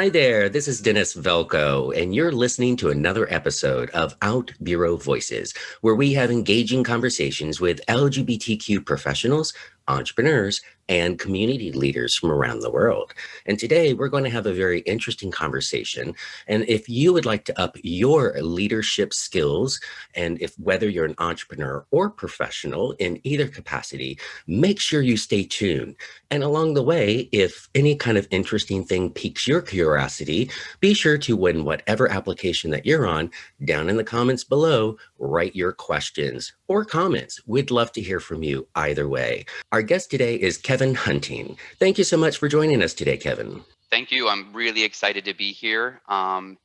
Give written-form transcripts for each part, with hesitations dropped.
Hi there, this is Dennis Velco, and you're listening to another episode of OutBüro Voices, where we have engaging conversations with LGBTQ professionals, entrepreneurs, and community leaders from around the world. And today we're going to have a very interesting conversation. And if you would like to up your leadership skills, and if whether you're an entrepreneur or professional in either capacity, make sure you stay tuned. And along the way, if any kind of interesting thing piques your curiosity, be sure to, in whatever application that you're on, down in the comments below, write your questions or comments. We'd love to hear from you either way. Our guest today is Kevin Hunting. Thank you so much for joining us today, Kevin. Thank you. I'm really excited to be here. And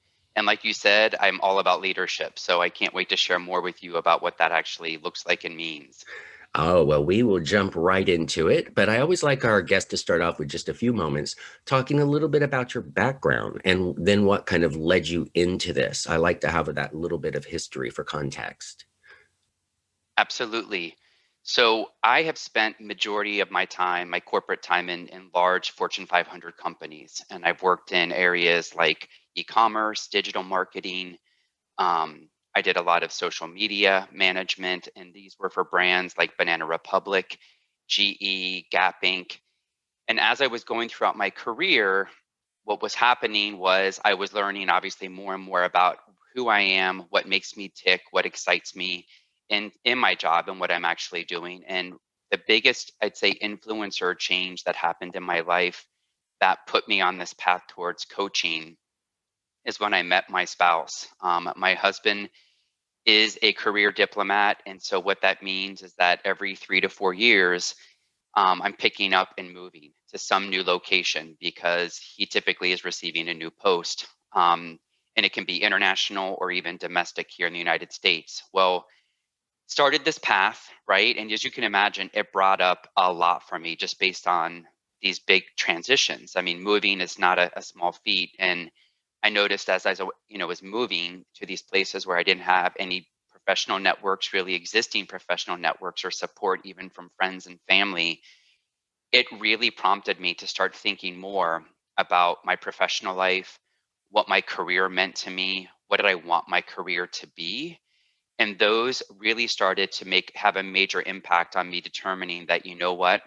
like you said, I'm all about leadership. So I can't wait to share more with you about what that actually looks like and means. Oh, well, we will jump right into it. But I always like our guest to start off with just a few moments talking a little bit about your background and then what kind of led you into this. I like to have that little bit of history for context. Absolutely. So I have spent majority of my time, my corporate time in large Fortune 500 companies. And I've worked in areas like e-commerce, digital marketing. I did a lot of social media management, and these were for brands like Banana Republic, GE, Gap Inc. And as I was going throughout my career, what was happening was I was learning obviously more and more about who I am, what makes me tick, what excites me in my job and what I'm actually doing. And the biggest, I'd say, influencer change that happened in my life that put me on this path towards coaching is when I met my spouse. My husband is a career diplomat. And so what that means is that every 3 to 4 years, I'm picking up and moving to some new location because he typically is receiving a new post. And it can be international or even domestic here in the United States. Well, started this path, right? And as you can imagine, it brought up a lot for me just based on these big transitions. I mean, moving is not a small feat. And I noticed as I was moving to these places where I didn't have any professional networks, really existing professional networks or support even from friends and family, it really prompted me to start thinking more about my professional life, what my career meant to me, what did I want my career to be? And those really started to have a major impact on me determining that, you know what,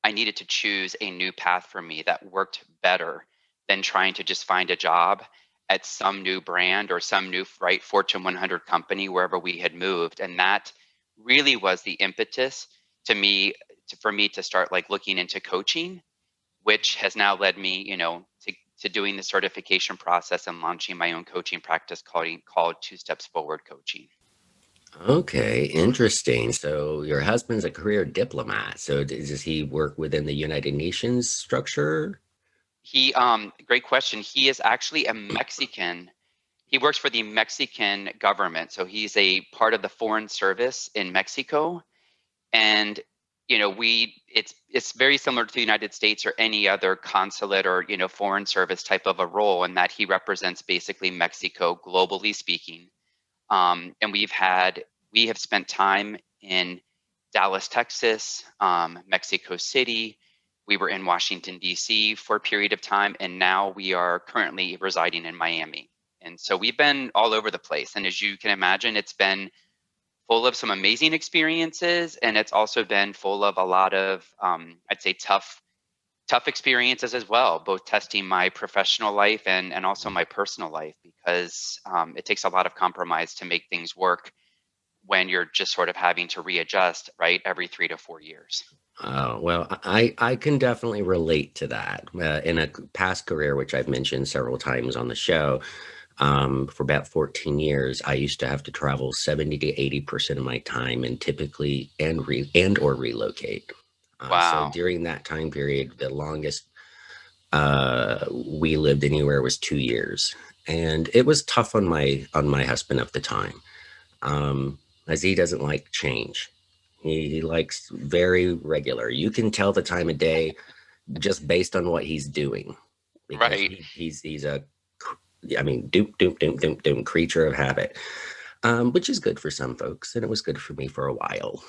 I needed to choose a new path for me that worked better than trying to just find a job at some new brand or some new Fortune 100 company wherever we had moved. And that really was the impetus for me to start like looking into coaching, which has now led me, to doing the certification process and launching my own coaching practice called Two Steps Forward Coaching. Okay, interesting. So your husband's a career diplomat. So does he work within the United Nations structure? Great question. He is actually a Mexican. He works for the Mexican government. So he's a part of the foreign service in Mexico. And it's very similar to the United States or any other consulate or foreign service type of a role, in that he represents basically Mexico globally speaking. And we have spent time in Dallas, Texas, Mexico City. We were in Washington, D.C. for a period of time, and now we are currently residing in Miami. And so we've been all over the place. And as you can imagine, it's been full of some amazing experiences, and it's also been full of a lot of, I'd say, tough experiences as well, both testing my professional life and also my personal life, because it takes a lot of compromise to make things work when you're just sort of having to readjust, right, every 3 to 4 years. Oh, well, I can definitely relate to that. In a past career, which I've mentioned several times on the show, for about 14 years, I used to have to travel 70 to 80% of my time and typically or relocate. So Wow. during that time period, the longest we lived anywhere was 2 years. And it was tough on my husband at the time, as he doesn't like change. He likes very regular. You can tell the time of day just based on what he's doing, because Right. he's a, I mean, doom, doom, doom, doom, doom, creature of habit, which is good for some folks, and it was good for me for a while.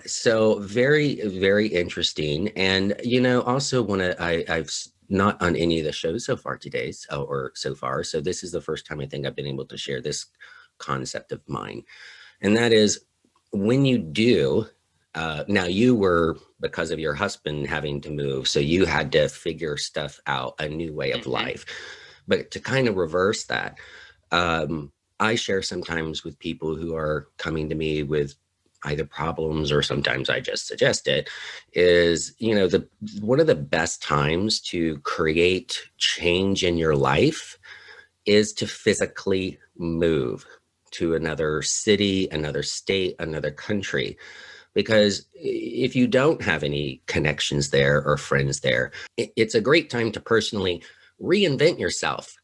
So very, very interesting. And, also I've not on any of the shows so far today, or so far. So this is the first time I think I've been able to share this concept of mine. And that is, when you do, now you were, because of your husband having to move, so you had to figure stuff out, a new way of Hmm. life. But to kind of reverse that, I share sometimes with people who are coming to me with either problems, or sometimes I just suggest it, is, the one of the best times to create change in your life is to physically move to another city, another state, another country. Because if you don't have any connections there or friends there, it's a great time to personally reinvent yourself.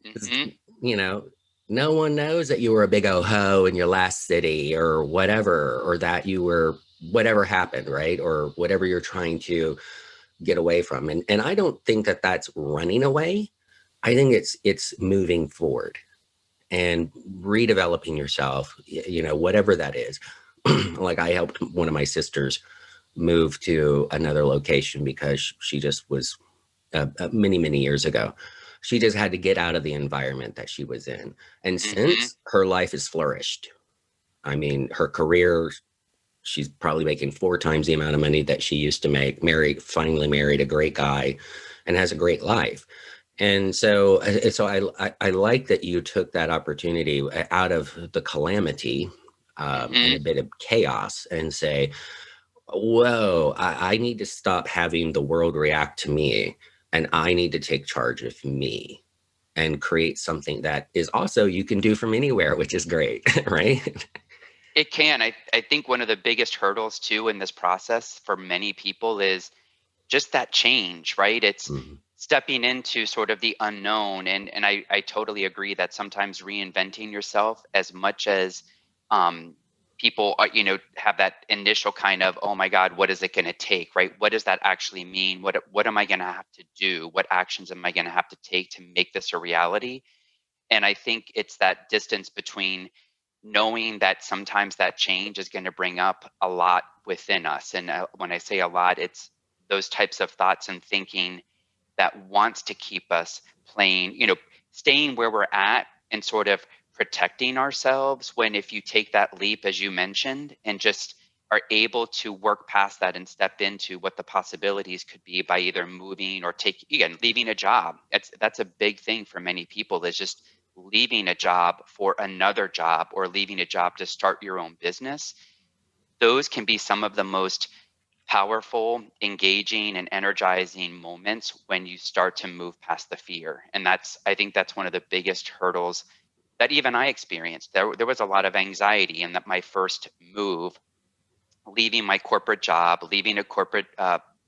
Hmm. You know, no one knows that you were a big ho in your last city or whatever, or that you were whatever happened, right? Or whatever you're trying to get away from. And I don't think that that's running away. I think it's moving forward and redeveloping yourself, whatever that is. Like, I helped one of my sisters move to another location because she just was, many, many years ago. She just had to get out of the environment that she was in. And Hmm. since, her life has flourished. I mean, her career, she's probably making 4 times the amount of money that she used to make, finally married a great guy, and has a great life. And so I like that you took that opportunity out of the calamity, and Hmm. a bit of chaos, and say, whoa, I need to stop having the world react to me, and I need to take charge of me and create something that is also you can do from anywhere, which is great, right? It can. I think one of the biggest hurdles too in this process for many people is just that change, right? It's Mhm. stepping into sort of the unknown. And I totally agree that sometimes reinventing yourself, as much as um, people are, have that initial kind of, oh my God, what is it going to take, right? What does that actually mean? What am I going to have to do? What actions am I going to have to take to make this a reality? And I think it's that distance between knowing that sometimes that change is going to bring up a lot within us. And when I say a lot, it's those types of thoughts and thinking that wants to keep us playing, staying where we're at and sort of protecting ourselves. When if you take that leap, as you mentioned, and just are able to work past that and step into what the possibilities could be by either moving or leaving a job. That's a big thing for many people, is just leaving a job for another job, or leaving a job to start your own business. Those can be some of the most powerful, engaging, and energizing moments when you start to move past the fear. And I think that's one of the biggest hurdles that even I experienced. There was a lot of anxiety in that my first move, leaving my corporate job, leaving a corporate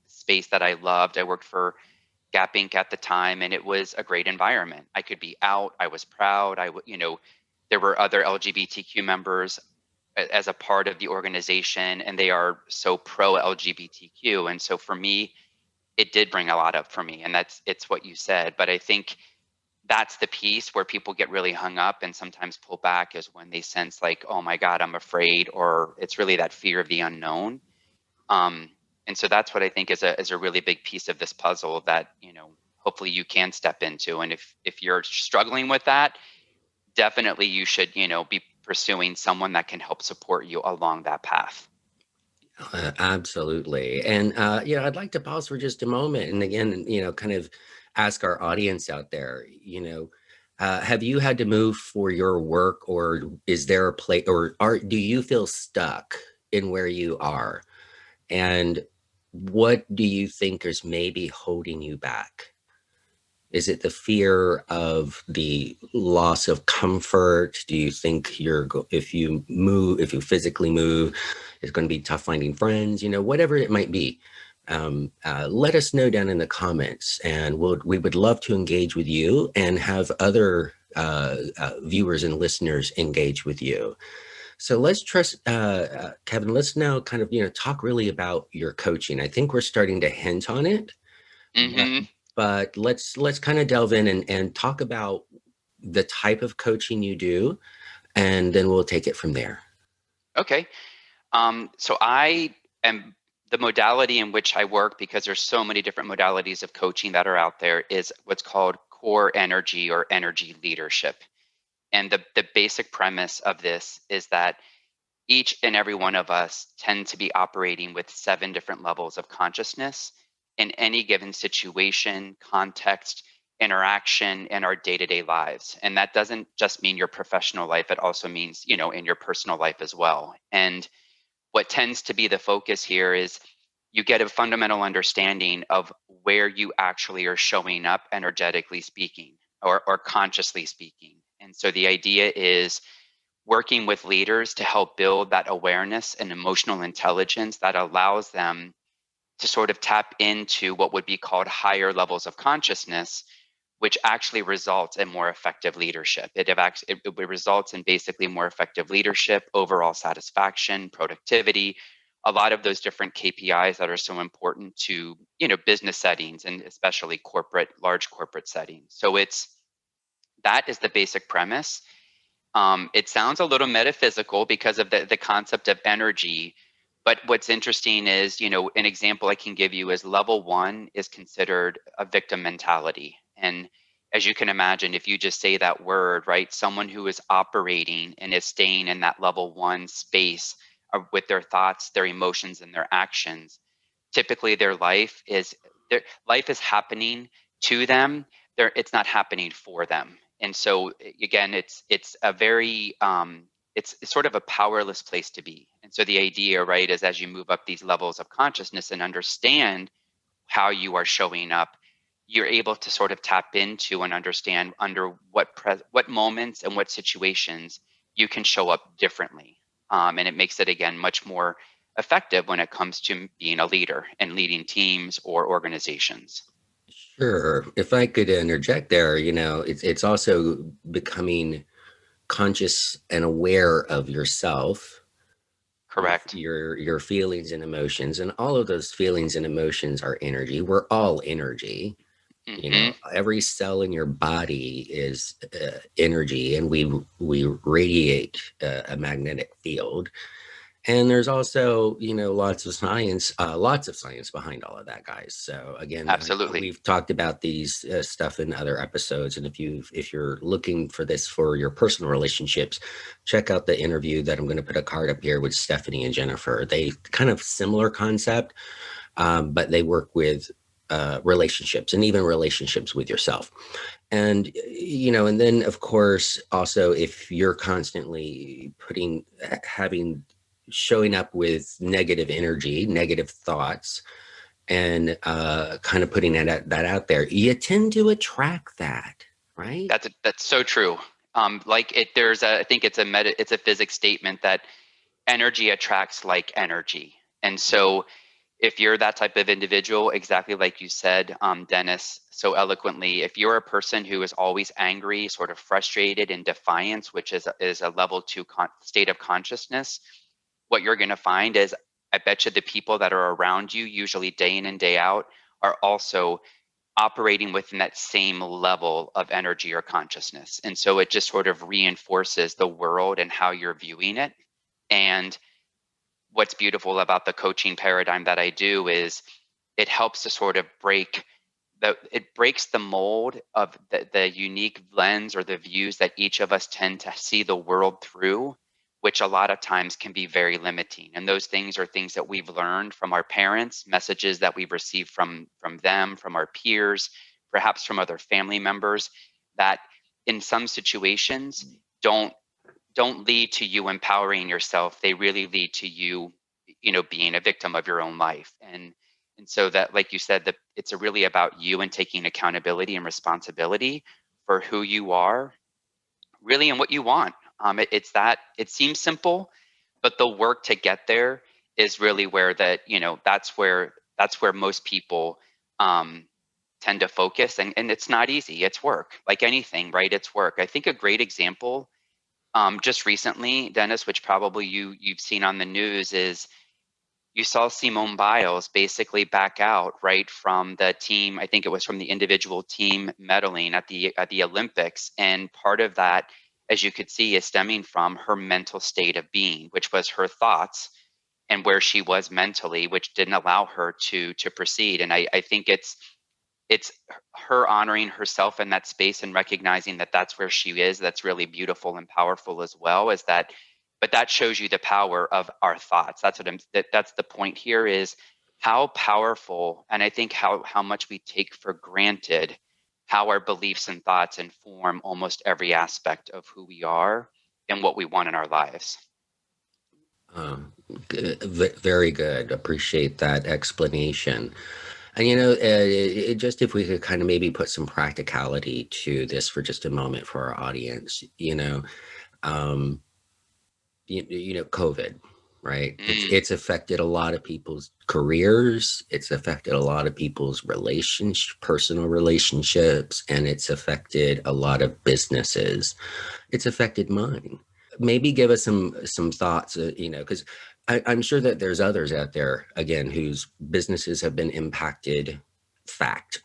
space that I loved. I worked for Gap Inc. at the time, and it was a great environment. I could be out. I was proud. There were other LGBTQ members as a part of the organization, and they are so pro LGBTQ. And so for me, it did bring a lot up for me, and it's what you said. But I think that's the piece where people get really hung up and sometimes pull back, is when they sense like, oh my God, I'm afraid, or it's really that fear of the unknown. Um, and so that's what I think is a really big piece of this puzzle that, hopefully you can step into. And if you're struggling with that, definitely you should, be pursuing someone that can help support you along that path. Absolutely. And, I'd like to pause for just a moment. And again, kind of ask our audience out there, have you had to move for your work, or is there a place, or do you feel stuck in where you are? And what do you think is maybe holding you back? Is it the fear of the loss of comfort? Do you think if you physically move, it's going to be tough finding friends? Whatever it might be. Let us know down in the comments, and we would love to engage with you and have other viewers and listeners engage with you. So let's trust, Kevin. Let's now kind of talk really about your coaching. I think we're starting to hint on it, but Hmm. let's kind of delve in and talk about the type of coaching you do, and then we'll take it from there. Okay. So I am the modality in which I work, because there's so many different modalities of coaching that are out there, is what's called core energy or energy leadership. And the basic premise of this is that each and every one of us tend to be operating with 7 different levels of consciousness in any given situation, context, interaction in our day-to-day lives. And that doesn't just mean your professional life, it also means, in your personal life as well. And what tends to be the focus here is you get a fundamental understanding of where you actually are showing up energetically speaking, or consciously speaking. And so the idea is working with leaders to help build that awareness and emotional intelligence that allows them to sort of tap into what would be called higher levels of consciousness, which actually results in more effective leadership. It results in basically more effective leadership, overall satisfaction, productivity, a lot of those different KPIs that are so important to, business settings, and especially large corporate settings. So that is the basic premise. It sounds a little metaphysical because of the concept of energy. But what's interesting is, an example I can give you is level 1 is considered a victim mentality. And as you can imagine, if you just say that word, right, someone who is operating and is staying in that level 1 space with their thoughts, their emotions, and their actions, typically their life is happening to them. It's not happening for them. And so again, it's a very it's sort of a powerless place to be. And so the idea, right, is as you move up these levels of consciousness and understand how you are showing up, you're able to sort of tap into and understand under what moments and what situations you can show up differently. And it makes it, again, much more effective when it comes to being a leader and leading teams or organizations. Sure. If I could interject there, it's also becoming conscious and aware of yourself, Correct. your feelings and emotions, and all of those feelings and emotions are energy. We're all energy. Hmm. Every cell in your body is energy, and we radiate a magnetic field. And there's also, lots of science behind all of that, guys. So again, Absolutely. we've talked about these stuff in other episodes. And if you're looking for this for your personal relationships, check out the interview that I'm going to put a card up here with Stephanie and Jennifer. They kind of similar concept, but they work with relationships, and even relationships with yourself. And then of course, also, if you're constantly showing up with negative energy, negative thoughts, and kind of putting that out there, you tend to attract that, right? That's so true. I think it's a physics statement that energy attracts like energy. And so if you're that type of individual, exactly like you said, Dennis, so eloquently, if you're a person who is always angry, sort of frustrated, and defiance, which is a level 2 state of consciousness, what you're going to find is, I bet you the people that are around you, usually day in and day out, are also operating within that same level of energy or consciousness. And so it just sort of reinforces the world and how you're viewing it. And what's beautiful about the coaching paradigm that I do is it helps to sort of it breaks the mold of the unique lens or the views that each of us tend to see the world through, which a lot of times can be very limiting. And those things are things that we've learned from our parents, messages that we've received from them, from our peers, perhaps from other family members, that in some situations don't lead to you empowering yourself. They really lead to you, being a victim of your own life. And so that, like you said, that it's really about you and taking accountability and responsibility for who you are, really, and what you want. It seems simple, but the work to get there is really where that's where most people um, tend to focus. And it's not easy. It's work, like anything, right? It's work. I think a great example, just recently, Dennis, which probably you've seen on the news, is you saw Simone Biles basically back out, right, from the team. I think it was from the individual team medaling at the Olympics, and part of that, as you could see, is stemming from her mental state of being, which was her thoughts and where she was mentally, which didn't allow her to proceed. And I think it's her honoring herself in that space and recognizing that that's where she is. That's really beautiful and powerful as well as that. But that shows you the power of our thoughts. That's what that's the point here, is how powerful, and I think how much we take for granted how our beliefs and thoughts inform almost every aspect of who we are and what we want in our lives. Very good. Appreciate that explanation. And just if we could kind of maybe put some practicality to this for just a moment for our audience, um, COVID, right? Mm, It's affected a lot of people's careers. It's affected a lot of people's personal relationships, and it's affected a lot of businesses. It's affected mine. Maybe give us some thoughts, because I'm sure that there's others out there again whose businesses have been impacted. Fact,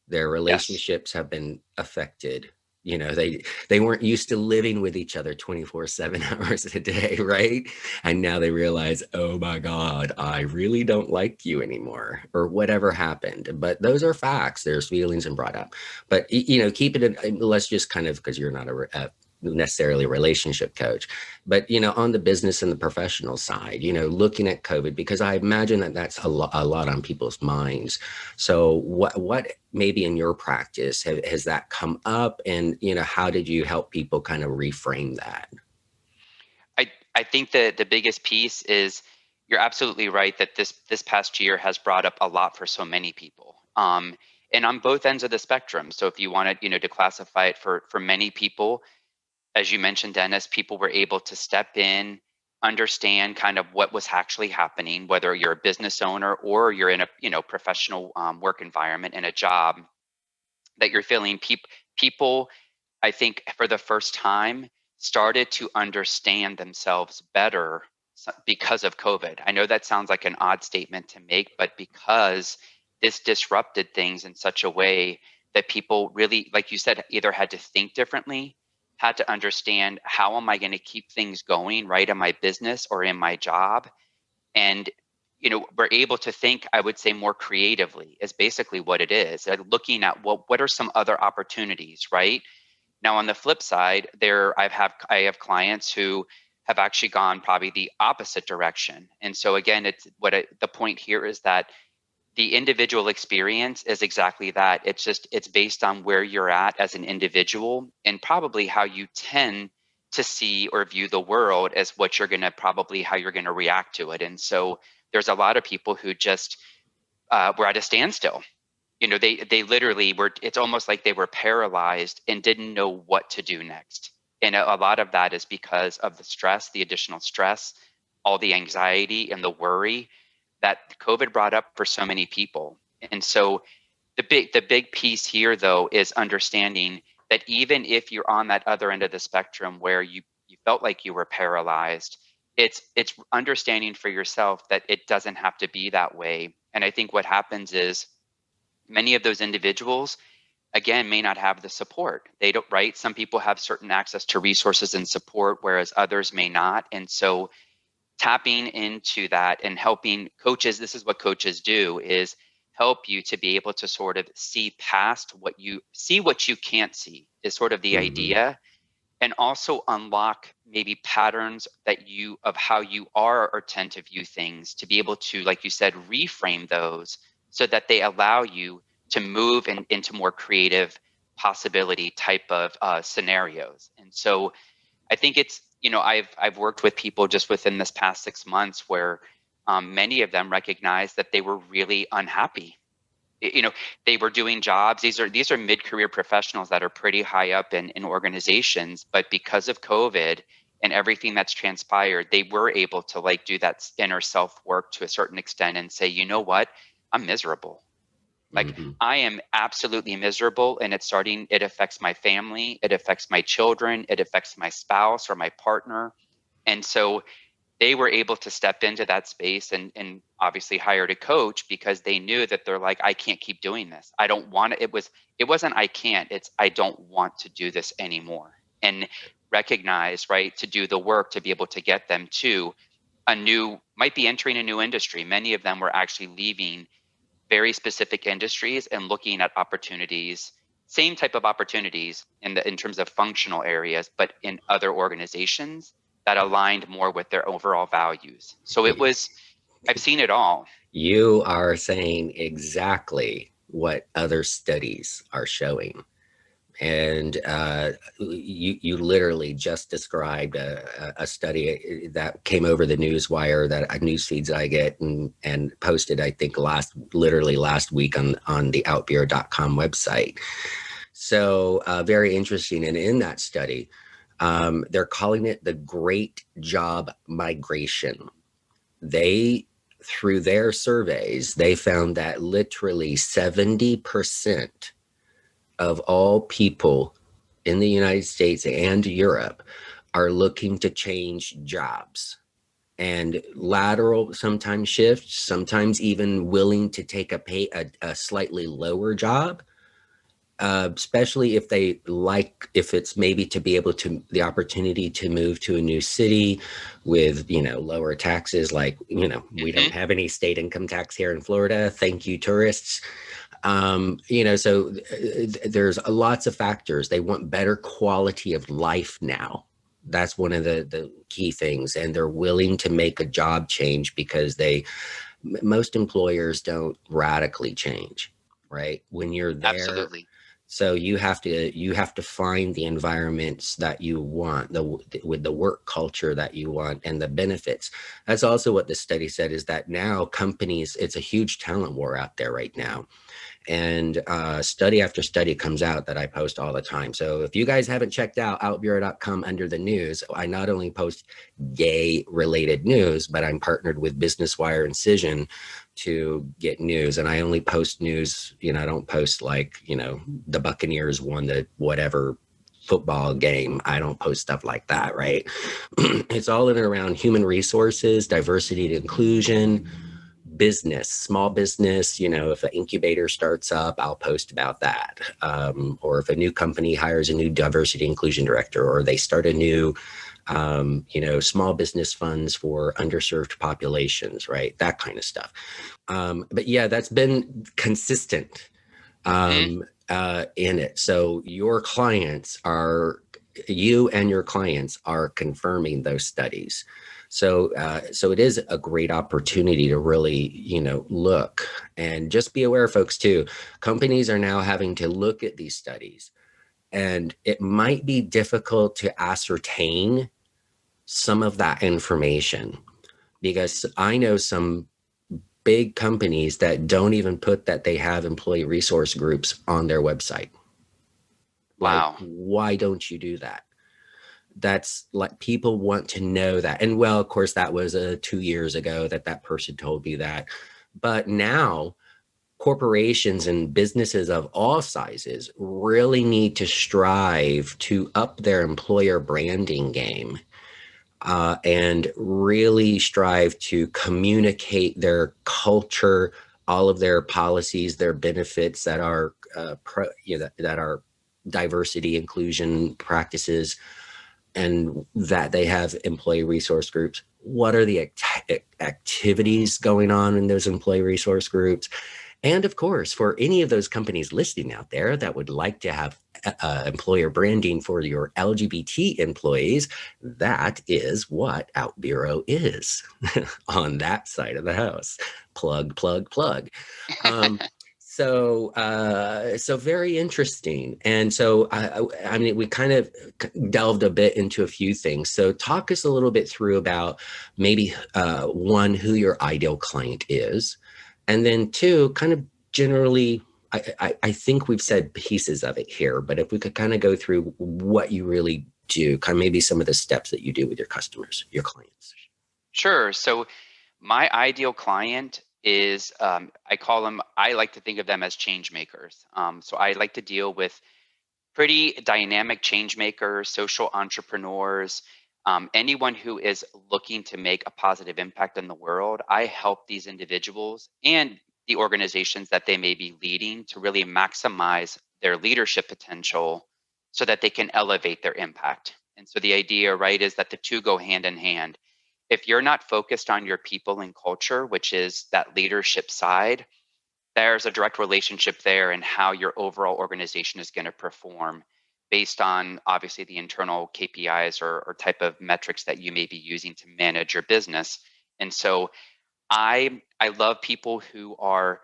their yes. relationships have been affected. They weren't used to living with each other 24/7 hours a day, right? And now they realize, oh my God, I really don't like you anymore, or whatever happened. But those are facts. There's feelings and brought up. But keep it in, let's just kind of, because you're not a necessarily a relationship coach, but on the business and the professional side, looking at COVID, because I imagine that that's a lot on people's minds. So what maybe in your practice has that come up, and how did you help people kind of reframe that? I think that the biggest piece is, you're absolutely right that this past year has brought up a lot for so many people. And on both ends of the spectrum. So if you wanted, to classify it for many people, as you mentioned, Dennis, people were able to step in, understand kind of what was actually happening, whether you're a business owner or you're in a professional work environment and a job that you're feeling. People, I think, for the first time, started to understand themselves better because of COVID. I know that sounds like an odd statement to make, but because this disrupted things in such a way that people really, like you said, either had to think differently, had to understand, how am I going to keep things going, right, in my business or in my job? And we're able to think, I would say, more creatively, is basically what it is. Looking at, well, what are some other opportunities, right? Now, on the flip side, I have clients who have actually gone probably the opposite direction. And so again, the point here is that the individual experience is exactly that. It's based on where you're at as an individual, and probably how you tend to see or view the world, as what you're going to probably how you're going to react to it. And so there's a lot of people who just were at a standstill. They literally were. It's almost like they were paralyzed and didn't know what to do next. And a lot of that is because of the stress, the additional stress, all the anxiety and the worry that COVID brought up for so many people. And so the big piece here, though, is understanding that even if you're on that other end of the spectrum where you felt like you were paralyzed, it's understanding for yourself that it doesn't have to be that way. And I think what happens is, many of those individuals, again, may not have the support. They don't, right? Some people have certain access to resources and support, whereas others may not. And so tapping into that and helping coaches, this is what coaches do, is help you to be able to sort of see past what you can't see, is sort of the Hmm. idea. And also unlock maybe patterns of how you are or tend to view things, to be able to, like you said, reframe those so that they allow you to move into more creative possibility type of scenarios. And so I think it's, I've worked with people just within this past 6 months where many of them recognized that they were really unhappy. You know, they were doing jobs. These are mid-career professionals that are pretty high up in organizations, but because of COVID and everything that's transpired, they were able to like do that inner self work to a certain extent and say, you know what, I'm miserable. Like, Hmm. I am absolutely miserable, and it affects my family, it affects my children, it affects my spouse or my partner. And so they were able to step into that space and obviously hired a coach, because they knew that they're like, I can't keep doing this. I don't want to. It wasn't I can't, it's I don't want to do this anymore. And recognize, right, to do the work to be able to get them to a new might be entering a new industry. Many of them were actually leaving very specific industries and looking at opportunities, same type of opportunities in terms of functional areas, but in other organizations that aligned more with their overall values. So it was, I've seen it all. You are saying exactly what other studies are showing. And you literally just described a study that came over the news wire, that news feeds I get, and posted, I think, literally last week on the OutBüro.com website. So very interesting. And in that study, they're calling it the Great Job Migration. They, through their surveys, they found that literally 70% of all people in the United States and Europe are looking to change jobs, and lateral sometimes shifts, sometimes even willing to take a slightly lower job, especially if if it's maybe to be able to the opportunity to move to a new city with, lower taxes. Like, we don't Hmm. have any state income tax here in Florida. Thank you, tourists. So there's lots of factors. They want better quality of life now. That's one of the key things. And they're willing to make a job change because most employers don't radically change, right? When you're there. Absolutely. So you have to find the environments that you want, with the work culture that you want, and the benefits. That's also what the study said, is that now companies, it's a huge talent war out there right now. And study after study comes out that I post all the time. So if you guys haven't checked out outbureau.com under the news, I not only post gay related news, but I'm partnered with Business Wire and Cision to get news. And I only post news, I don't post like, the Buccaneers won the whatever football game. I don't post stuff like that, right? It's all in and around human resources, diversity and inclusion, business, small business. If an incubator starts up, I'll post about that. Or if a new company hires a new diversity inclusion director, or they start a new, small business funds for underserved populations, right? That kind of stuff. But yeah, that's been consistent Hmm. in it. So you and your clients are confirming those studies. So it is a great opportunity to really, look, and just be aware, folks, too. Companies are now having to look at these studies, and it might be difficult to ascertain some of that information, because I know some big companies that don't even put that they have employee resource groups on their website. Like, Wow. why don't you do that? That's like, people want to know that. And well, of course, that was 2 years ago that person told me that. But now corporations and businesses of all sizes really need to strive to up their employer branding game, and really strive to communicate their culture, all of their policies, their benefits that are that are diversity inclusion practices, and that they have employee resource groups. What are the activities going on in those employee resource groups? And of course, for any of those companies listening out there that would like to have employer branding for your LGBT employees, that is what OutBureau is on that side of the house. Plug, plug, plug. Um, so very interesting. And so, I mean, we kind of delved a bit into a few things. So talk us a little bit through about maybe one, who your ideal client is, and then two, kind of generally, I think we've said pieces of it here, but if we could kind of go through what you really do, kind of maybe some of the steps that you do with your customers, your clients. Sure. So my ideal client is, I like to think of them as change makers. So I like to deal with pretty dynamic change makers, social entrepreneurs, anyone who is looking to make a positive impact in the world. I help these individuals and the organizations that they may be leading to really maximize their leadership potential so that they can elevate their impact. And so the idea, right, is that the two go hand in hand. if you're not focused on your people and culture, which is that leadership side, there's a direct relationship there in how your overall organization is going to perform based on obviously the internal KPIs or type of metrics that you may be using to manage your business. And so I love people who are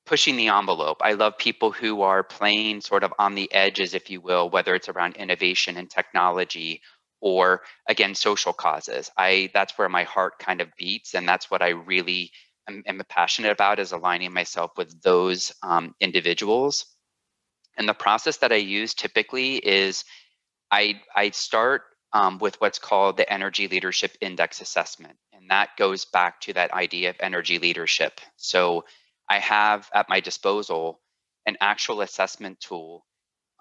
pushing the envelope. I love people who are playing sort of on the edges, if you will, whether it's around innovation and technology or again social causes. I That's where my heart kind of beats, and that's what I really am passionate about, is aligning myself with those individuals. And the process that I use typically is I start with what's called the Energy Leadership Index Assessment, and that goes back to that idea of energy leadership. So I have at my disposal an actual assessment tool,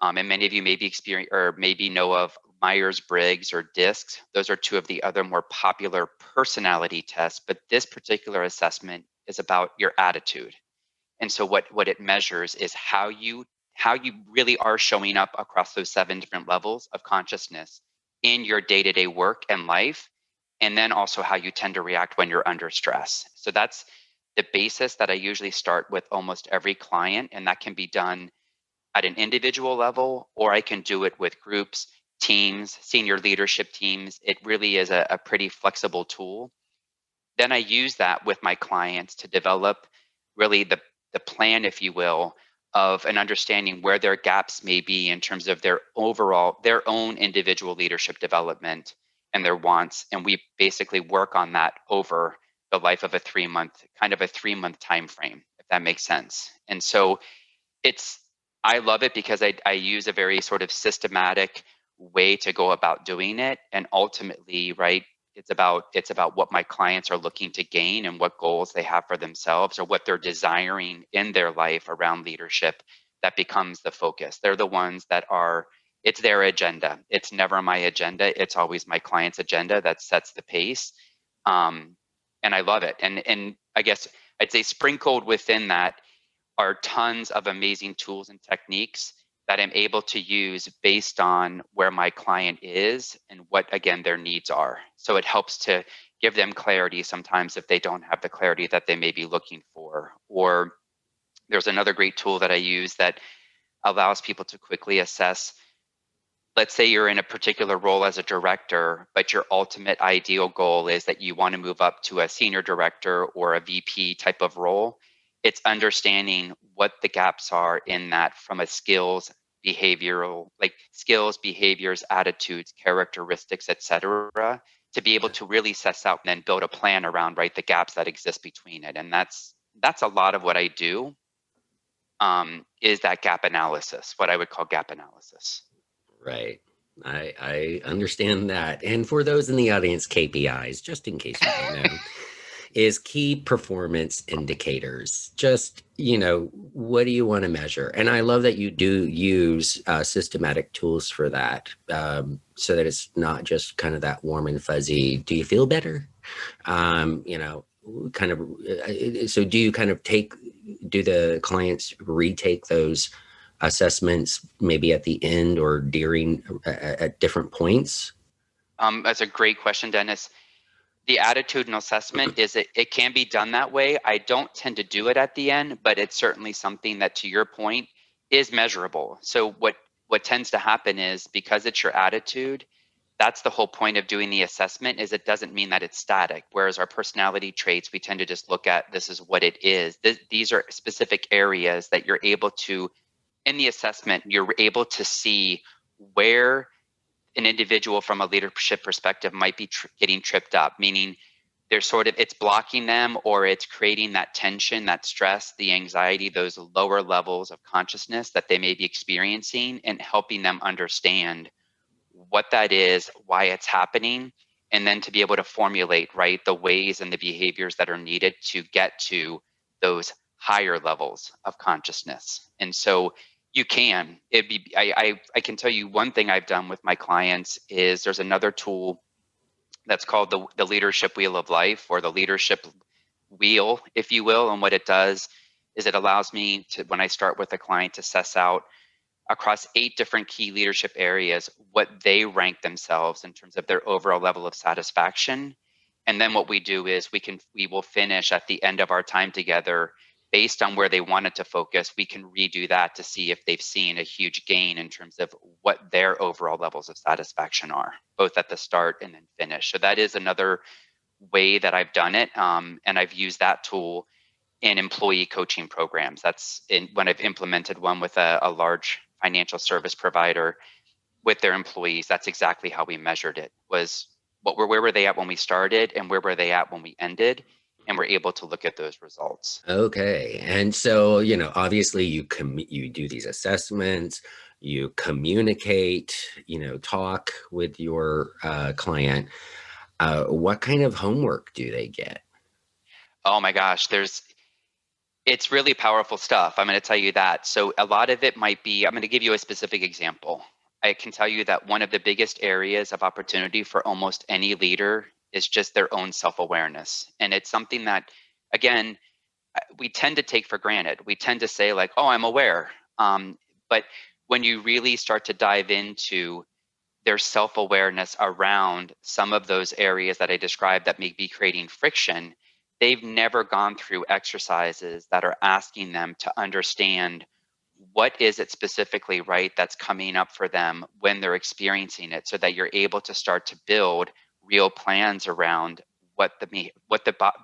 and many of you maybe experience or maybe know of Myers-Briggs or DISC. Those are two of the other more popular personality tests, but this particular assessment is about your attitude. And so what it measures is how you really are showing up across those 7 different levels of consciousness in your day-to-day work and life, and then also how you tend to react when you're under stress. So that's the basis that I usually start with almost every client, and that can be done at an individual level, or I can do it with groups, teams, senior leadership teams. It really is a pretty flexible tool. Then I use that with my clients to develop really the plan, if you will, of an understanding where their gaps may be in terms of their own individual leadership development and their wants. And we basically work on that over the life of a 3-month time frame, if that makes sense. And so it's I love it because I use a very sort of systematic way to go about doing it. And ultimately, right, it's about what my clients are looking to gain and what goals they have for themselves or what they're desiring in their life around leadership. That becomes the focus. They're the ones that are it's their agenda. It's never my agenda. It's always my client's agenda that sets the pace. Um, and I love it. And I guess I'd say sprinkled within that are tons of amazing tools and techniques that I'm able to use based on where my client is and what, again, their needs are. So it helps to give them clarity sometimes if they don't have the clarity that they may be looking for. Or there's another great tool that I use that allows people to quickly assess. Let's say you're in a particular role as a director, but your ultimate ideal goal is that you want to move up to a senior director or a VP type of role. It's understanding what the gaps are in that from a skills, behaviors, attitudes, characteristics, etc., to be able to really suss out and then build a plan around right the gaps that exist between it. And that's a lot of what I do, is that gap analysis, what I would call gap analysis. Right. I understand that. And for those in the audience, KPIs, just in case you don't know, is key performance indicators. Just, what do you want to measure? And I love that you do use systematic tools for that, so that it's not just kind of that warm and fuzzy, do you feel better? Kind of, so do you kind of do the clients retake those assessments maybe at the end or during at different points? That's a great question, Dennis. The attitudinal assessment it can be done that way. I don't tend to do it at the end, but it's certainly something that, to your point, is measurable. So what tends to happen is because it's your attitude, that's the whole point of doing the assessment, is it doesn't mean that it's static. Whereas our personality traits, we tend to just look at this is what it is. These are specific areas that you're able to, in the assessment, you're able to see where an individual from a leadership perspective might be getting tripped up, meaning it's blocking them or it's creating that tension, that stress, the anxiety, those lower levels of consciousness that they may be experiencing, and helping them understand what that is, why it's happening, and then to be able to formulate right the ways and the behaviors that are needed to get to those higher levels of consciousness. And so you can it be I can tell you one thing I've done with my clients is there's another tool that's called the leadership wheel of life, or the leadership wheel, if you will. And what it does is it allows me to, when I start with a client, to suss out across 8 different key leadership areas what they rank themselves in terms of their overall level of satisfaction. And then what we do is we will finish at the end of our time together based on where they wanted to focus. We can redo that to see if they've seen a huge gain in terms of what their overall levels of satisfaction are, both at the start and then finish. So that is another way that I've done it. And I've used that tool in employee coaching programs. That's when I've implemented one with a large financial service provider with their employees. That's exactly how we measured it, was where were they at when we started and where were they at when we ended, and we're able to look at those results. Okay. And so, obviously you do these assessments, you communicate, talk with your client. What kind of homework do they get? Oh my gosh, it's really powerful stuff. I'm going to tell you that. So a lot of it might be, I'm going to give you a specific example. I can tell you that one of the biggest areas of opportunity for almost any leader is just their own self-awareness. And it's something that, again, we tend to take for granted. We tend to say like, oh, I'm aware. But when you really start to dive into their self-awareness around some of those areas that I described that may be creating friction, they've never gone through exercises that are asking them to understand what is it specifically, right, that's coming up for them when they're experiencing it, so that you're able to start to build real plans around what the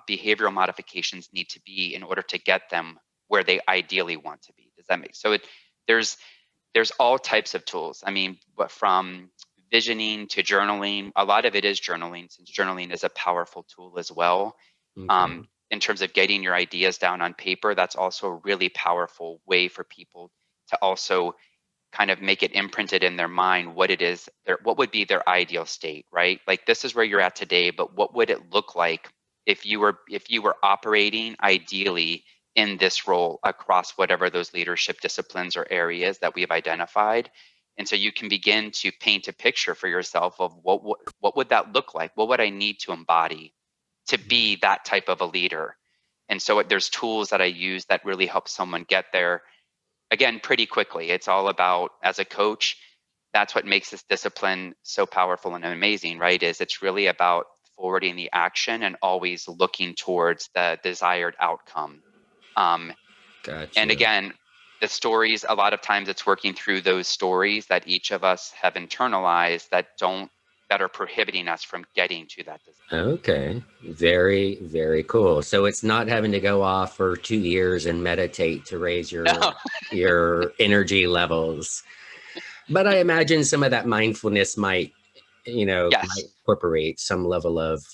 behavioral modifications need to be in order to get them where they ideally want to be. Does that make so? There's there's all types of tools. I mean, from visioning to journaling. A lot of it is journaling, since journaling is a powerful tool as well. Okay. In terms of getting your ideas down on paper, that's also a really powerful way for people to also kind of make it imprinted in their mind what it is, what would be their ideal state, right? Like, this is where you're at today, but what would it look like if you were operating ideally in this role across whatever those leadership disciplines or areas that we have identified. And so you can begin to paint a picture for yourself of what would that look like? What would I need to embody to be that type of a leader? And so there's tools that I use that really help someone get there, again, pretty quickly. It's all about, as a coach, that's what makes this discipline so powerful and amazing, right? Is it's really about forwarding the action and always looking towards the desired outcome. Um, and Gotcha. again, the stories, a lot of times it's working through those stories that each of us have internalized that are prohibiting us from getting to that desire. Okay. Very, very cool. So it's not having to go off for 2 years and meditate to raise No, your energy levels. But I imagine some of that mindfulness might yes. incorporate some level of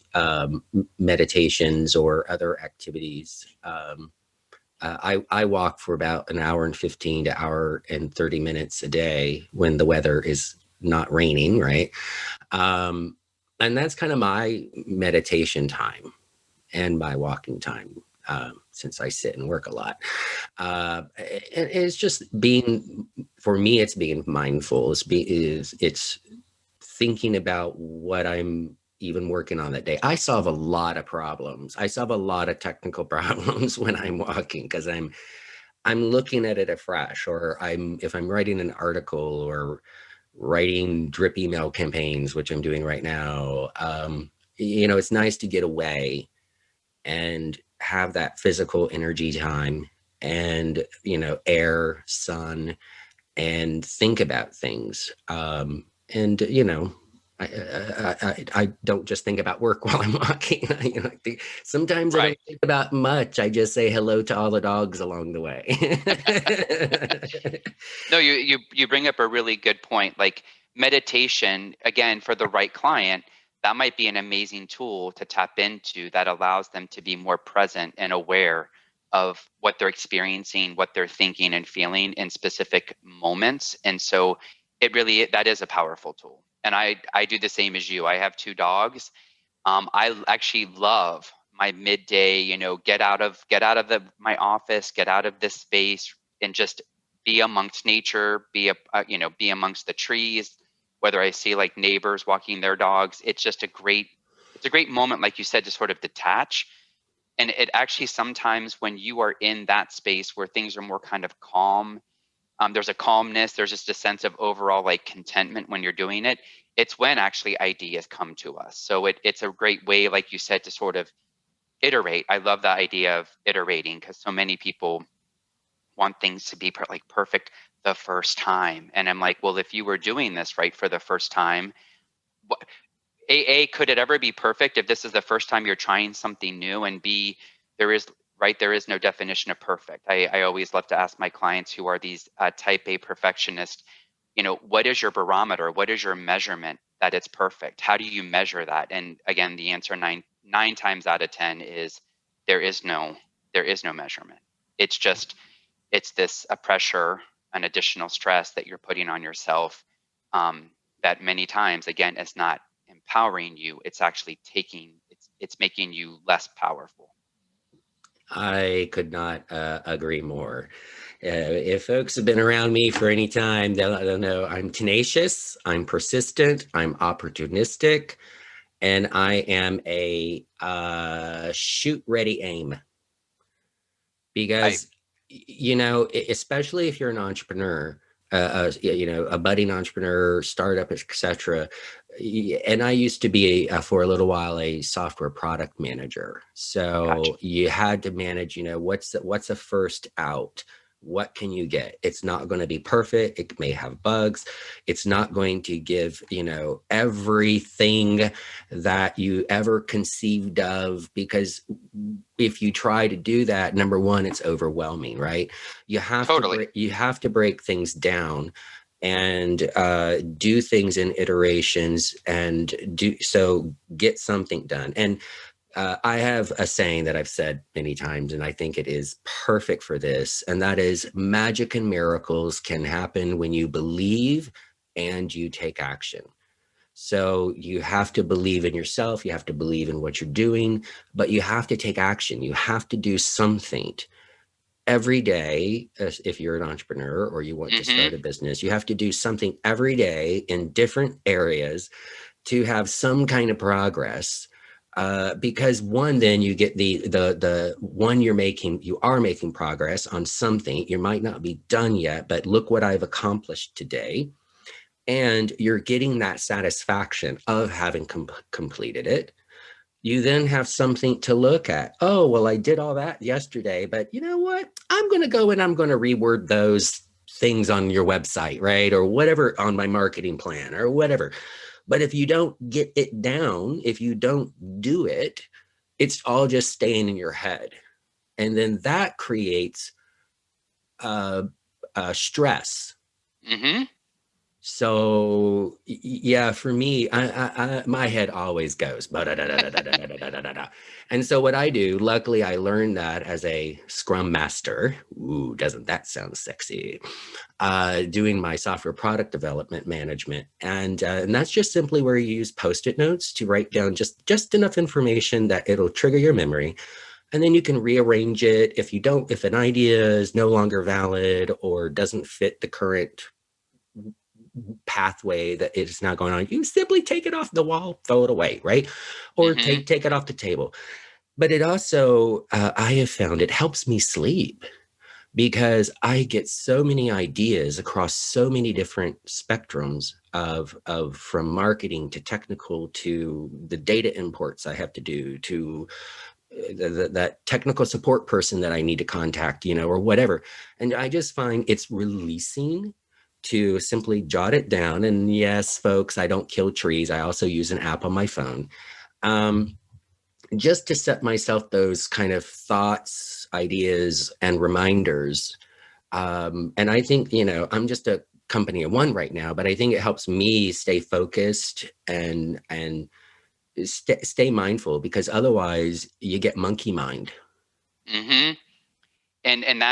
meditations or other activities. I walk for about an hour and 15 to hour and 30 minutes a day when the weather is not raining, right? And that's kind of my meditation time and my walking time, since I sit and work a lot. It's just being, for me, it's being mindful. It's thinking about what I'm even working on that day. I solve a lot of problems. I solve a lot of technical problems when I'm walking, because I'm looking at it afresh, or if I'm writing an article or writing drip email campaigns, which I'm doing right now. It's nice to get away and have that physical energy time and, air, sun, and think about things. And I don't just think about work while I'm walking. Sometimes I Right. don't think about much. I just say hello to all the dogs along the way. No, you bring up a really good point. Like, meditation, again, for the right client, that might be an amazing tool to tap into that allows them to be more present and aware of what they're experiencing, what they're thinking and feeling in specific moments. And so that is a powerful tool. And I do the same as you. I have two dogs. I actually love my midday, get out of my office, get out of this space, and just be amongst nature, be amongst the trees. Whether I see like neighbors walking their dogs, it's a great moment, like you said, to sort of detach. And it actually, sometimes when you are in that space where things are more kind of calm, There's a calmness. There's just a sense of overall like contentment when you're doing it. It's when actually ideas come to us. So it's a great way, like you said, to sort of iterate. I love the idea of iterating because so many people want things to be like perfect the first time. And I'm like, well, if you were doing this right for the first time, what, could it ever be perfect if this is the first time you're trying something new? And B, there is there is no definition of perfect. I always love to ask my clients who are these type A perfectionists, what is your barometer? What is your measurement that it's perfect? How do you measure that? And again, the answer nine times out of 10 is there is no there is no measurement. It's just it's this a pressure, an additional stress that you're putting on yourself, that many times again is not empowering you. It's actually it's making you less powerful. I could not agree more. If folks have been around me for any time, they'll know I'm tenacious, I'm persistent, I'm opportunistic, and I am a shoot, ready, aim. I Because, especially if you're an entrepreneur, a budding entrepreneur, startup, etc. And I used to be for a little while a software product manager. Gotcha. So you had to manage, what's a first out? What can you get? It's not going to be perfect. It may have bugs. It's not going to give, everything that you ever conceived of, because if you try to do that, number one, it's overwhelming, right? Totally. You have to break things down and do things in iterations and get something done. And I have a saying that I've said many times, and I think it is perfect for this, and that is magic and miracles can happen when you believe and you take action. So you have to believe in yourself, you have to believe in what you're doing, but you have to take action. You have to do something every day. If you're an entrepreneur or you want to Mm-hmm. start a business, you have to do something every day in different areas to have some kind of progress. Because one, then you get the one you are making progress on something. You might not be done yet, but look what I've accomplished today. And you're getting that satisfaction of having completed it. You then have something to look at. Oh, well, I did all that yesterday, but you know what? I'm going to go and I'm going to reword those things on your website, right? Or whatever, on my marketing plan or whatever. But if you don't get it down, if you don't do it, it's all just staying in your head. And then that creates uh, stress. Mm-hmm. So yeah, for me, my head always goes, and so what I do, luckily, I learned that as a Scrum Master. Ooh, doesn't that sound sexy? Doing my software product development management, and that's just simply where you use Post-it notes to write down just enough information that it'll trigger your memory, and then you can rearrange it if an idea is no longer valid or doesn't fit the current pathway that is now going on. You simply take it off the wall, throw it away, right? Or Mm-hmm. take it off the table. But it also, I have found it helps me sleep because I get so many ideas across so many different spectrums of from marketing to technical to the data imports I have to do to that technical support person that I need to contact, or whatever. And I just find it's releasing to simply jot it down. And yes, folks, I don't kill trees. I also use an app on my phone. Um, just to set myself those kind of thoughts, ideas, and reminders. And I think, I'm just a company of one right now, but I think it helps me stay focused and stay mindful, because otherwise you get monkey mind. Mm-hmm. And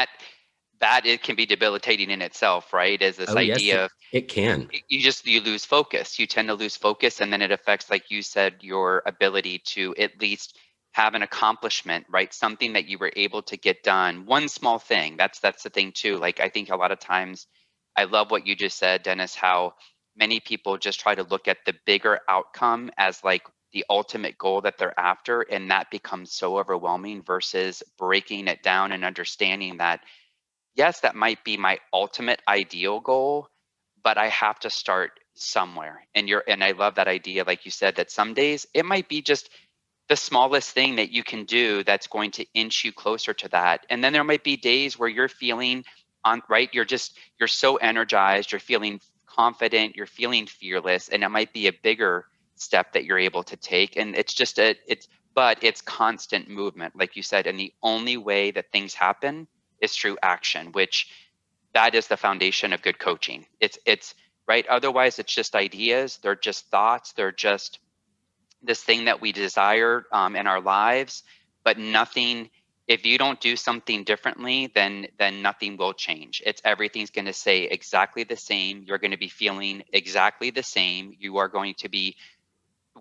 that it can be debilitating in itself, right? As this Oh, yes, idea of it can. you lose focus. You tend to lose focus, and then it affects, like you said, your ability to at least have an accomplishment, right? Something that you were able to get done. One small thing. That's the thing too. Like I think a lot of times, I love what you just said, Dennis. How many people just try to look at the bigger outcome as like the ultimate goal that they're after, and that becomes so overwhelming versus breaking it down and understanding that yes, that might be my ultimate ideal goal, but I have to start somewhere. And I love that idea, like you said, that some days it might be just the smallest thing that you can do that's going to inch you closer to that. And then there might be days where you're feeling on right, you're so energized, you're feeling confident, you're feeling fearless, and it might be a bigger step that you're able to take. And it's just but it's constant movement, like you said. And the only way that things happen is through action, which that is the foundation of good coaching. It's right. Otherwise, it's just ideas. They're just thoughts. They're just this thing that we desire in our lives, but nothing. If you don't do something differently, then nothing will change. It's everything's going to stay exactly the same. You're going to be feeling exactly the same. You are going to be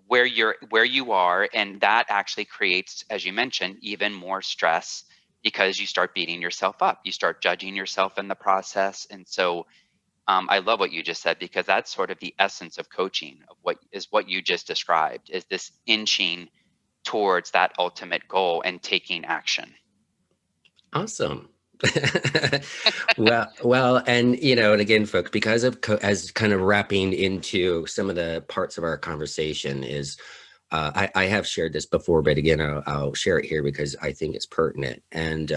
where you are, and that actually creates, as you mentioned, even more stress because you start beating yourself up. You start judging yourself in the process, and so I love what you just said, because that's sort of the essence of coaching, of what you just described, is this inching towards that ultimate goal and taking action. Awesome. Well, and and again, folks, because of as kind of wrapping into some of the parts of our conversation is, I have shared this before, but again, I'll share it here because I think it's pertinent. And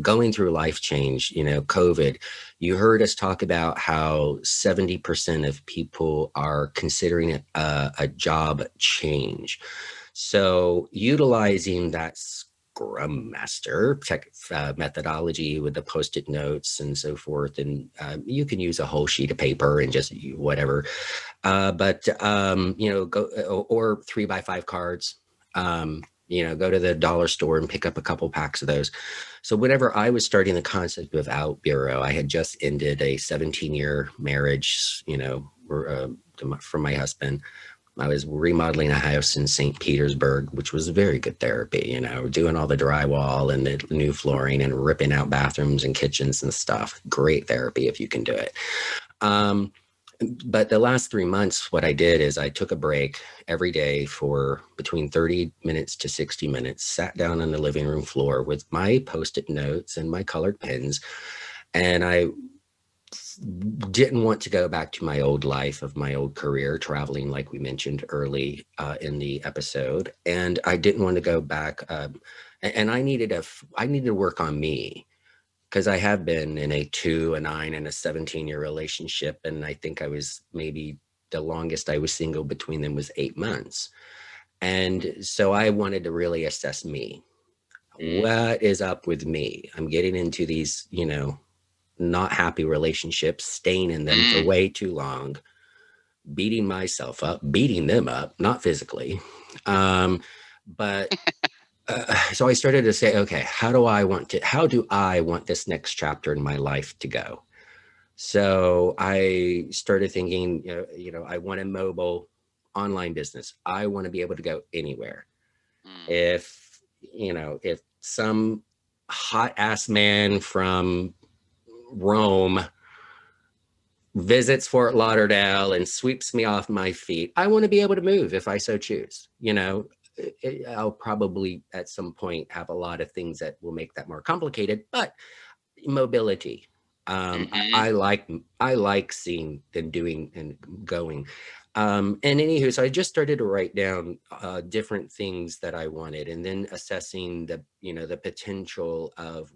going through life change, COVID, you heard us talk about how 70% of people are considering a job change. So utilizing that Scrum Master methodology with the Post-it notes and so forth, and you can use a whole sheet of paper and just whatever, but go or 3x5 cards. Go to the dollar store and pick up a couple packs of those. So whenever I was starting the concept of OutBüro, I had just ended a 17-year marriage, from my husband. I was remodeling a house in St. Petersburg, which was very good therapy, doing all the drywall and the new flooring and ripping out bathrooms and kitchens and stuff. Great therapy if you can do it. But the last 3 months, what I did is I took a break every day for between 30 minutes to 60 minutes, sat down on the living room floor with my Post-it notes and my colored pens. And I didn't want to go back to my old life of my old career, traveling, like we mentioned early in the episode. And I didn't want to go back. And I needed to work on me, because I have been in a 2, a 9, and a 17-year relationship. And I think I was maybe the longest I was single between them was 8 months. And so I wanted to really assess me. What is up with me? I'm getting into these, not happy relationships, staying in them for way too long, beating myself up, beating them up, not physically. But so I started to say, okay, how do I want this next chapter in my life to go? So I started thinking, I want a mobile online business. I want to be able to go anywhere. If some hot ass man from Rome visits Fort Lauderdale and sweeps me off my feet, I want to be able to move if I so choose. I'll probably at some point have a lot of things that will make that more complicated, but mobility. I like seeing and doing and going. And anywho, so I just started to write down different things that I wanted, and then assessing the potential of,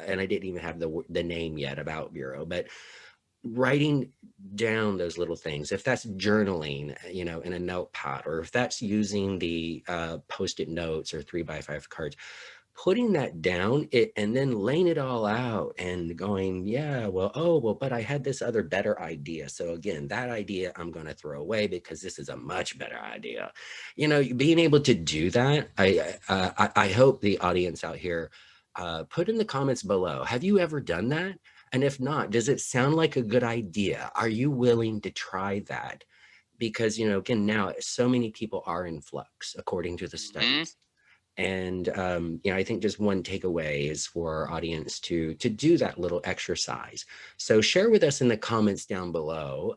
and I didn't even have the name yet about Bureau, but writing down those little things, if that's journaling, in a notepad, or if that's using the Post-it notes or 3x5 cards, putting that down and then laying it all out and going, yeah, well, but I had this other better idea. So again, that idea I'm going to throw away because this is a much better idea. Being able to do that, I hope the audience out here, put in the comments below, have you ever done that? And if not, does it sound like a good idea? Are you willing to try that? Because, again, now so many people are in flux according to the studies. And, I think just one takeaway is for our audience to do that little exercise. So share with us in the comments down below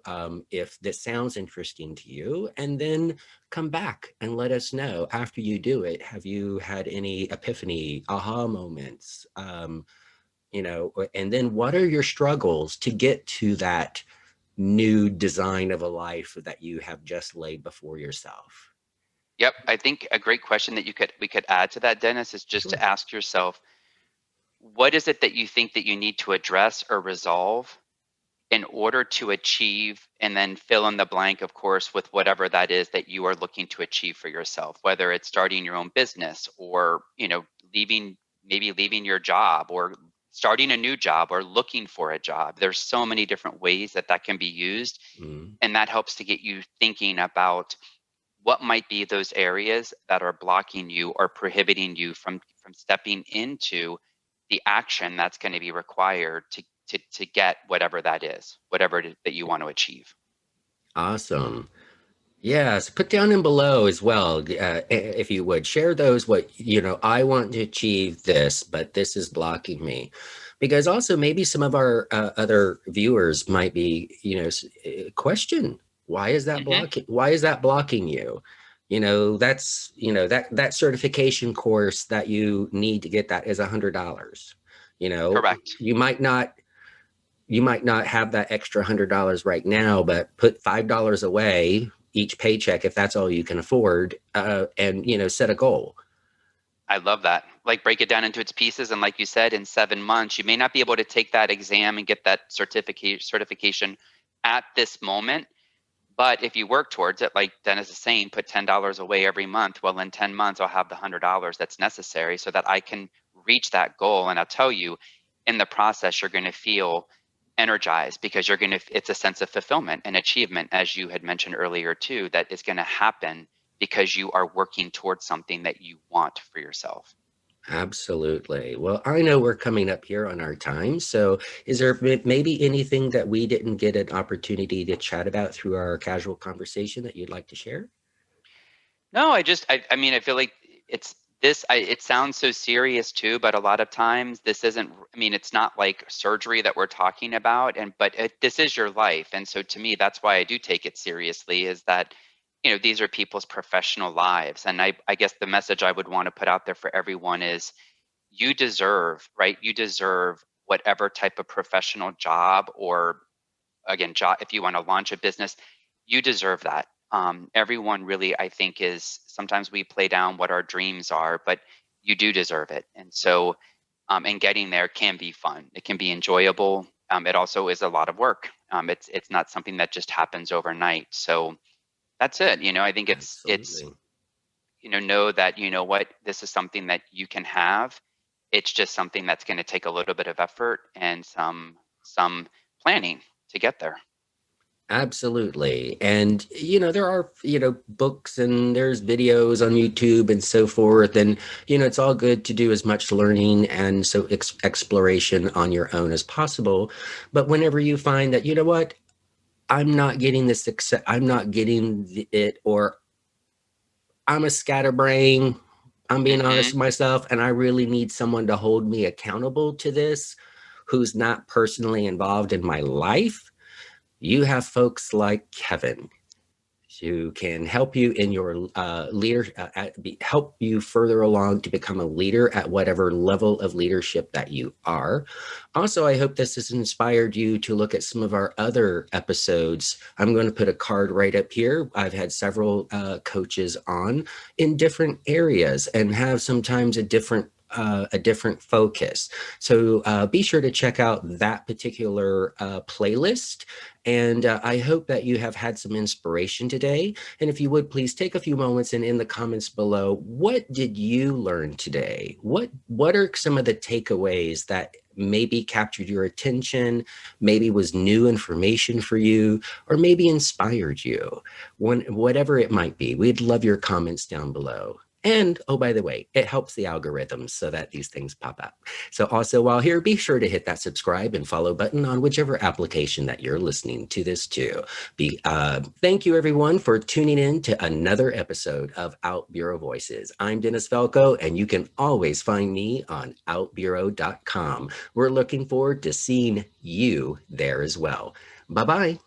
if this sounds interesting to you, and then come back and let us know after you do it. Have you had any epiphany, aha moments? and then what are your struggles to get to that new design of a life that you have just laid before yourself? Yep, I think a great question that we could add to that, Dennis, is just Sure. to ask yourself, what is it that you think that you need to address or resolve in order to achieve, and then fill in the blank, of course, with whatever that is that you are looking to achieve for yourself, whether it's starting your own business or, leaving your job, or starting a new job, or looking for a job. There's so many different ways that that can be used, Mm, and that helps to get you thinking about what might be those areas that are blocking you or prohibiting you from stepping into the action that's going to be required to get whatever that is, whatever it is that you want to achieve. awesome. Yes, put down in below as well, if you would share those. What, I want to achieve this, but this is blocking me. Because also maybe some of our other viewers might be, question, why is that Hmm. blocking? Why is that blocking you? That's, that certification course that you need to get that is $100. You know, Correct. you might not you might not have that extra $100 right now, but put $5 away each paycheck if that's all you can afford, and set a goal. I love that. Like, break it down into its pieces, and like you said, in 7 months, you may not be able to take that exam and get that certification at this moment. But if you work towards it, like Dennis is saying, put $10 away every month. Well, in 10 months, I'll have the $100 that's necessary so that I can reach that goal. And I'll tell you, in the process, you're going to feel energized, because it's a sense of fulfillment and achievement, as you had mentioned earlier, too, that is going to happen because you are working towards something that you want for yourself. Absolutely. Well, I know we're coming up here on our time. So, is there maybe anything that we didn't get an opportunity to chat about through our casual conversation that you'd like to share? No, I mean, I feel like it's it sounds so serious too, but a lot of times this isn't, I mean, it's not like surgery that we're talking about, but this is your life. And so to me, that's why I do take it seriously, is that, these are people's professional lives. And I guess the message I would want to put out there for everyone is, you deserve, right? You deserve whatever type of professional job, or again, job, if you want to launch a business, you deserve that. Everyone really, I think, is, sometimes we play down what our dreams are, but you do deserve it. And so, and getting there can be fun. It can be enjoyable. It also is a lot of work. It's not something that just happens overnight. So that's it. I think it's Absolutely. know that, what, this is something that you can have. It's just something that's going to take a little bit of effort and some planning to get there. Absolutely. And, there are, books and there's videos on YouTube and so forth. And, it's all good to do as much learning and so exploration on your own as possible. But whenever you find that, what, I'm not getting the success, I'm not getting it, or I'm a scatterbrain, I'm being honest Hmm. with myself, and I really need someone to hold me accountable to this who's not personally involved in my life. You have folks like Kevin who can help you in your leader, help you further along to become a leader at whatever level of leadership that you are. Also, I hope this has inspired you to look at some of our other episodes. I'm going to put a card right up here. I've had several coaches on in different areas and have sometimes a different focus. So be sure to check out that particular playlist. And I hope that you have had some inspiration today. And if you would, please take a few moments and in the comments below, what did you learn today? What are some of the takeaways that maybe captured your attention, maybe was new information for you, or maybe inspired you? Whatever it might be, we'd love your comments down below. And oh, by the way, it helps the algorithms so that these things pop up. So also while here, be sure to hit that subscribe and follow button on whichever application that you're listening to this to. Thank you everyone for tuning in to another episode of OutBüro Voices. I'm Dennis Velco, and you can always find me on outbureau.com. We're looking forward to seeing you there as well. Bye-bye.